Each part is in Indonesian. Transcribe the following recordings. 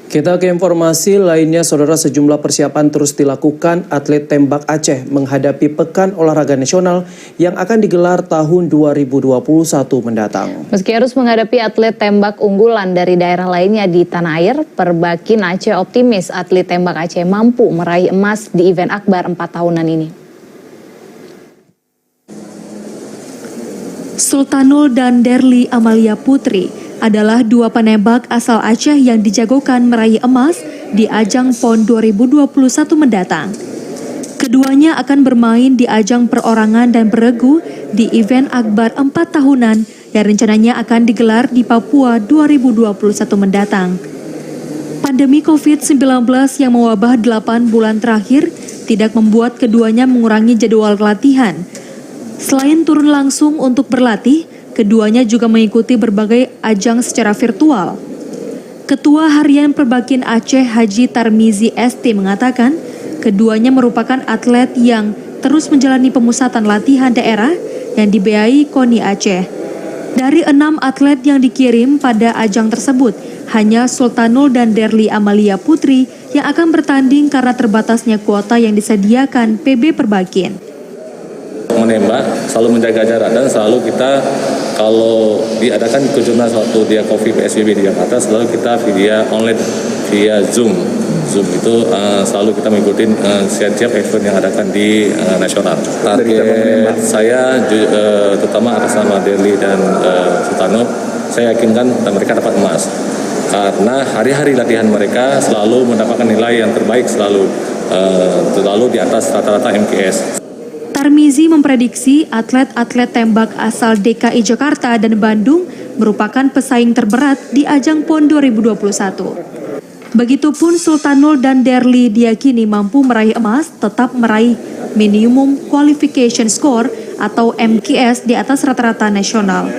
Kita ke informasi lainnya, saudara. Sejumlah persiapan terus dilakukan atlet tembak Aceh menghadapi Pekan Olahraga Nasional yang akan digelar tahun 2021 mendatang. Meski harus menghadapi atlet tembak unggulan dari daerah lainnya di tanah air, Perbakin Aceh optimis atlet tembak Aceh mampu meraih emas di event akbar 4 tahunan ini. Sultanul dan Derly Amalia Putri adalah dua penembak asal Aceh yang dijagokan meraih emas di ajang PON 2021 mendatang. Keduanya akan bermain di ajang perorangan dan beregu di event akbar 4 tahunan yang rencananya akan digelar di Papua 2021 mendatang. Pandemi COVID-19 yang mewabah 8 bulan terakhir tidak membuat keduanya mengurangi jadwal latihan. Selain turun langsung untuk berlatih, keduanya juga mengikuti berbagai ajang secara virtual. Ketua Harian Perbakin Aceh Haji Tarmizi ST mengatakan, keduanya merupakan atlet yang terus menjalani pemusatan latihan daerah yang dibiayai KONI Aceh. Dari 6 atlet yang dikirim pada ajang tersebut, hanya Sultanul dan Derly Amalia Putri yang akan bertanding karena terbatasnya kuota yang disediakan PB Perbakin. Menembak, selalu menjaga jarak, dan selalu kita kalau diadakan kejurnas waktu dia COVID PSBB di Jakarta, selalu kita via online, via Zoom itu selalu kita mengikuti setiap event yang adakan di nasional. Target saya terutama atas nama Derly dan Sultanul, saya yakinkan mereka dapat emas karena hari-hari latihan mereka selalu mendapatkan nilai yang terbaik, selalu di atas rata-rata MKS. Tarmizi memprediksi atlet-atlet tembak asal DKI Jakarta dan Bandung merupakan pesaing terberat di ajang PON 2021. Begitupun Sultanul dan Derly diyakini mampu meraih emas, tetap meraih minimum qualification score atau MQS di atas rata-rata nasional.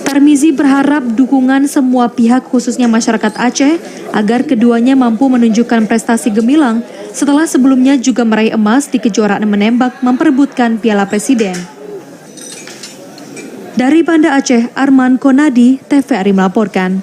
Tarmizi berharap dukungan semua pihak khususnya masyarakat Aceh agar keduanya mampu menunjukkan prestasi gemilang setelah sebelumnya juga meraih emas di kejuaraan menembak memperebutkan Piala Presiden. Dari Banda Aceh, Arman Konadi, TVRI melaporkan.